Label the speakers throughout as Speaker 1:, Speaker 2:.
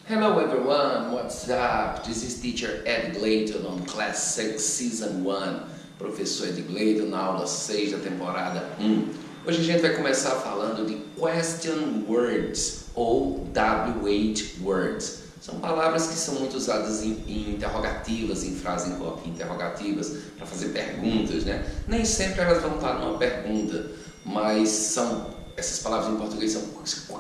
Speaker 1: Hello everyone, what's up? This is teacher Ed Glayton on Class 6, Season 1. Professor Ed Glayton na aula 6 da temporada 1. Hoje a gente vai começar falando de question words ou WH words. São palavras que são muito usadas em interrogativas, em frases interrogativas, para fazer perguntas, né? Nem sempre elas vão estar numa pergunta, mas essas palavras em português são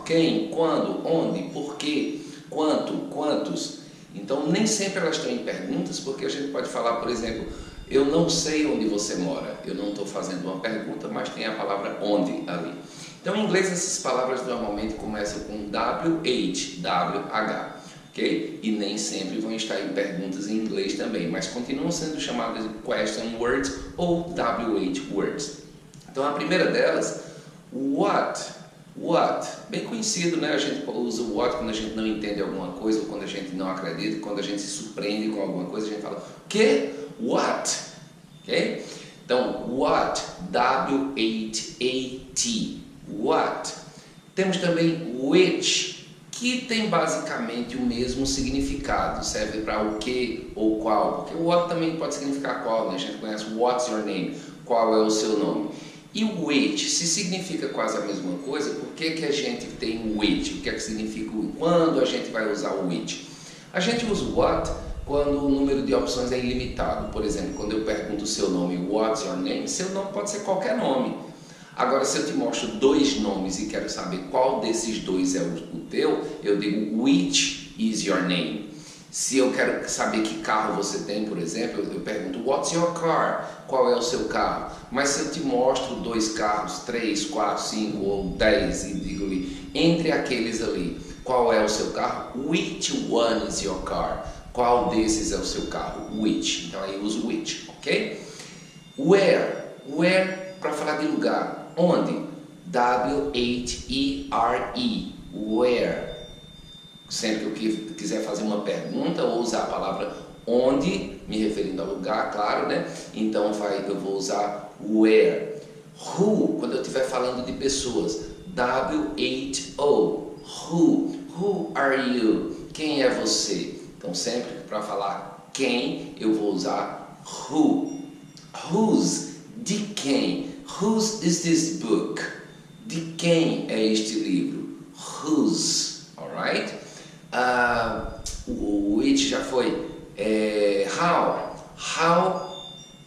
Speaker 1: quem, quando, onde, por quê, quanto, quantos. Então nem sempre elas estão em perguntas, porque a gente pode falar, por exemplo, eu não sei onde você mora. Eu não estou fazendo uma pergunta, mas tem a palavra onde ali. Então em inglês essas palavras normalmente começam com WH, WH, ok? E nem sempre vão estar em perguntas em inglês também, mas continuam sendo chamadas de question words ou WH words. Então a primeira delas, what? What? Bem conhecido, né? A gente usa o what quando a gente não entende alguma coisa, ou quando a gente não acredita, quando a gente se surpreende com alguma coisa, a gente fala, que? What? Ok? Então, what? W-H-A-T. What? Temos também which, que tem basicamente o mesmo significado. Serve para o que ou qual. Porque o what também pode significar qual, né? A gente conhece what's your name? Qual é o seu nome? E o which, se significa quase a mesma coisa, por que a gente tem o which? O que é que significa quando a gente vai usar o which? A gente usa o what quando o número de opções é ilimitado. Por exemplo, quando eu pergunto o seu nome, what's your name? Seu nome pode ser qualquer nome. Agora, se eu te mostro dois nomes e quero saber qual desses dois é o teu, eu digo which is your name? Se eu quero saber que carro você tem, por exemplo, eu pergunto what's your car? Qual é o seu carro? Mas se eu te mostro dois carros, 3, 4, 5 ou 10 e digo-lhe, entre aqueles ali, qual é o seu carro? Which one is your car? Qual desses é o seu carro? Which. Então aí eu uso which, ok? Where. Where para falar de lugar. Onde? W-H-E-R-E. Where. Sempre que eu quiser fazer uma pergunta ou usar a palavra onde, me referindo ao lugar, claro, né? Então eu vou usar where. Who, quando eu estiver falando de pessoas. W-H-O. Who. Who are you? Quem é você? Então sempre para falar quem, eu vou usar who. Whose, de quem. Whose is this book? De quem é este livro? Whose, alright? O which já foi. How. How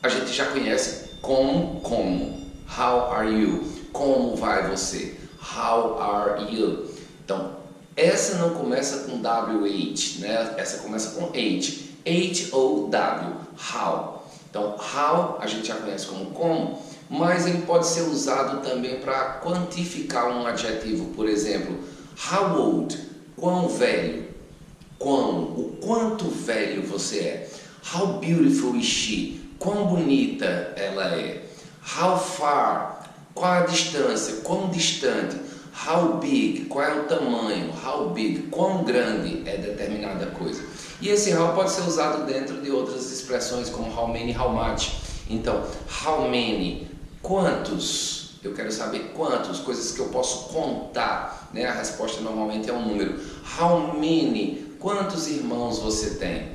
Speaker 1: a gente já conhece como. How are you? Como vai você? How are you? Então, essa não começa com WH, né? Essa começa com H. H-O-W. How. Então, how a gente já conhece como, mas ele pode ser usado também para quantificar um adjetivo. Por exemplo, how old? Quão velho? O quanto velho você é? How beautiful is she? Quão bonita ela é? How far? Qual a distância? Quão distante? How big? Qual é o tamanho? How big? Quão grande é determinada coisa? E esse how pode ser usado dentro de outras expressões como how many, how much. Então, how many? Quantos? Eu quero saber quantos, coisas que eu posso contar, né? A resposta normalmente é um número. How many? Quantos irmãos você tem?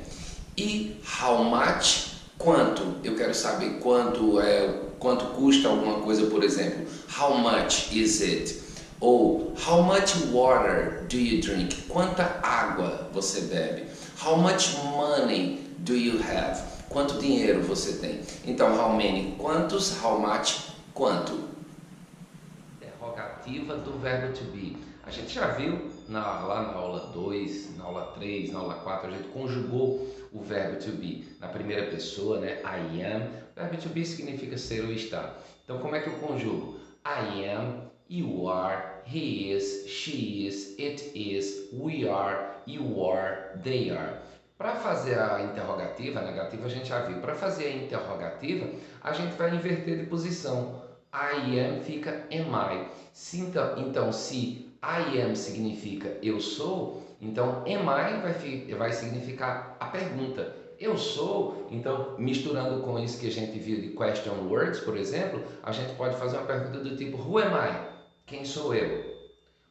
Speaker 1: E how much? Quanto? Eu quero saber quanto custa alguma coisa, por exemplo. How much is it? Ou how much water do you drink? Quanta água você bebe? How much money do you have? Quanto dinheiro você tem? Então, how many? Quantos? How much? Quanto? Interrogativa do verbo to be. A gente já viu lá na aula 2, na aula 3, na aula 4, a gente conjugou o verbo to be na primeira pessoa, né? I am. O verbo to be significa ser ou estar. Então, como é que eu conjugo? I am, you are, he is, she is, it is, we are, you are, they are. Para fazer a interrogativa, a negativa a gente já viu. Para fazer a interrogativa, a gente vai inverter de posição. I am fica am I. Então, se I am significa eu sou, então am I vai significar a pergunta. Eu sou, então misturando com isso que a gente viu de question words, por exemplo, a gente pode fazer uma pergunta do tipo Who am I? Quem sou eu?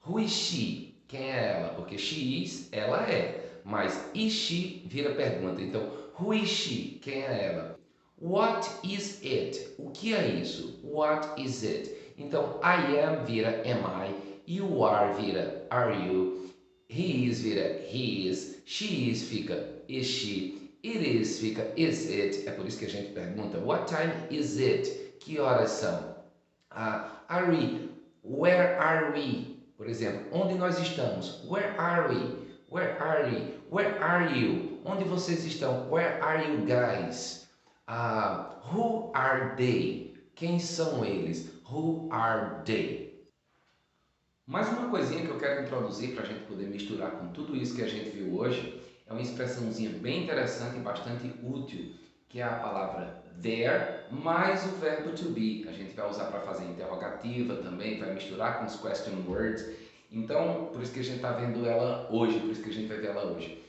Speaker 1: Who is she? Quem é ela? Porque she is, ela é. mas is she vira pergunta. Então, who is she? Quem é ela? What is it? O que é isso? What is it? Então, I am vira am I, you are vira are you, he is vira he is, she is fica is she, it is fica is it. É por isso que a gente pergunta, what time is it? Que horas são? Are we? Where are we? Por exemplo, onde nós estamos? Where are we? Where are we? Where are you? Onde vocês estão? Where are you guys? Who are they? Quem são eles? Who are they? Mais uma coisinha que eu quero introduzir para a gente poder misturar com tudo isso que a gente viu hoje é uma expressãozinha bem interessante e bastante útil, que é a palavra there mais o verbo to be. A gente vai usar para fazer interrogativa também, vai misturar com os question words. Então, por isso que a gente está vendo ela hoje, por isso que a gente vai ver ela hoje.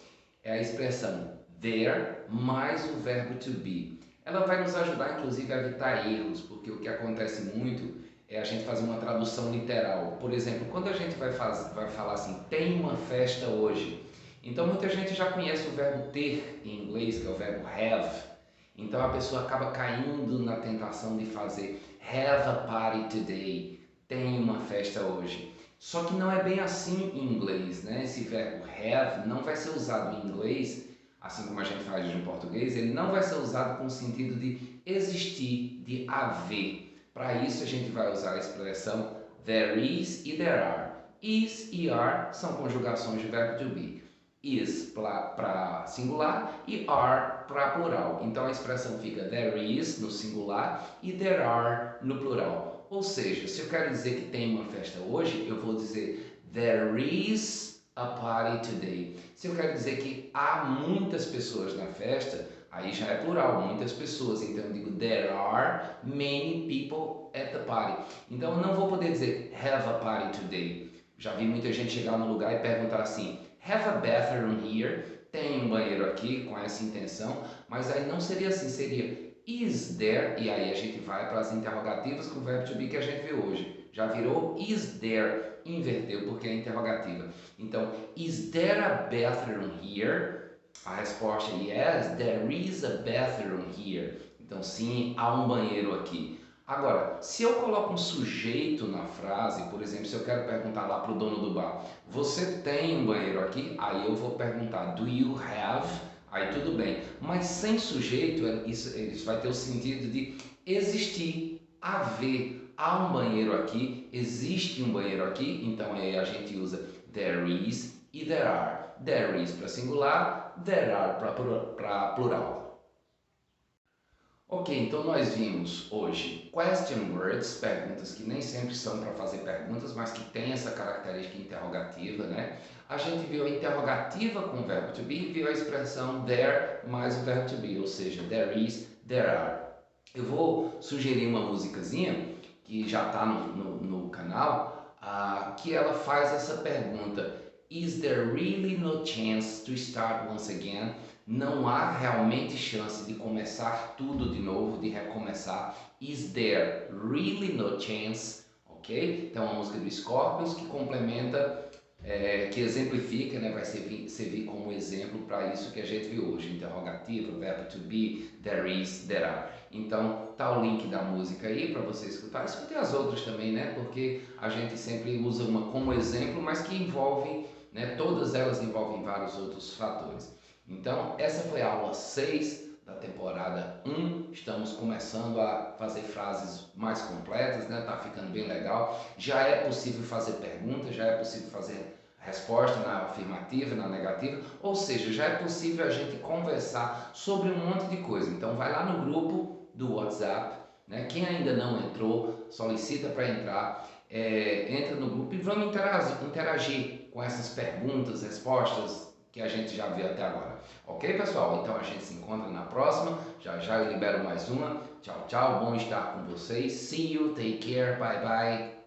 Speaker 1: É a expressão there mais o verbo to be. Ela vai nos ajudar, inclusive, a evitar erros, porque o que acontece muito é a gente fazer uma tradução literal. Por exemplo, quando a gente vai falar assim, tem uma festa hoje. Então, muita gente já conhece o verbo ter em inglês, que é o verbo have. Então, a pessoa acaba caindo na tentação de fazer have a party today. Tem uma festa hoje. Só que não é bem assim em inglês, né? Esse verbo have não vai ser usado em inglês, assim como a gente faz em português, ele não vai ser usado com o sentido de existir, de haver. Para isso a gente vai usar a expressão there is e there are. Is e are são conjugações de verbo to be. Is para singular e are para plural. Então a expressão fica there is no singular e there are no plural. Ou seja, se eu quero dizer que tem uma festa hoje, eu vou dizer there is a party today. Se eu quero dizer que há muitas pessoas na festa, aí já é plural, muitas pessoas. Então eu digo there are many people at the party. Então eu não vou poder dizer have a party today. Já vi muita gente chegar no lugar e perguntar assim, have a bathroom here? Tem um banheiro aqui com essa intenção, mas aí não seria assim, seria is there? E aí a gente vai para as interrogativas com o verbo to be que a gente viu hoje. Já virou is there, inverteu porque é interrogativa. Então, is there a bathroom here? A resposta é yes, there is a bathroom here. Então, sim, há um banheiro aqui. Agora, se eu coloco um sujeito na frase, por exemplo, se eu quero perguntar lá para o dono do bar, você tem um banheiro aqui? Aí eu vou perguntar, do you have? Aí tudo bem. Mas sem sujeito, isso vai ter o sentido de existir, haver. Há um banheiro aqui, existe um banheiro aqui, então aí a gente usa there is e there are. There is para singular, there are para plural. Ok, então nós vimos hoje question words, perguntas que nem sempre são para fazer perguntas, mas que tem essa característica interrogativa, né? A gente viu a interrogativa com o verbo to be e viu a expressão there mais o verbo to be, ou seja, there is, there are. Eu vou sugerir uma musicazinha que já está no canal, que ela faz essa pergunta. Is there really no chance to start once again? Não há realmente chance de começar tudo de novo, de recomeçar. Is there really no chance? Ok? Então, a música do Scorpions que complementa, que exemplifica, né? Vai servir como exemplo para isso que a gente viu hoje. Interrogativo, verbo to be, there is, there are. Então, tá o link da música aí para você escutar. Escute as outras também, né? Porque a gente sempre usa uma como exemplo, mas que envolve, né? Todas elas envolvem vários outros fatores. Então, essa foi a aula 6 da temporada 1. Estamos começando a fazer frases mais completas, né? Tá ficando bem legal. Já é possível fazer perguntas, já é possível fazer resposta na afirmativa, na negativa, ou seja, já é possível a gente conversar sobre um monte de coisa. Então, vai lá no grupo do WhatsApp, né? Quem ainda não entrou, solicita para entrar, entra no grupo e vamos interagir com essas perguntas, respostas que a gente já viu até agora. Ok, pessoal? Então a gente se encontra na próxima. Já já eu libero mais uma. Tchau, tchau. Bom estar com vocês. See you. Take care. Bye, bye.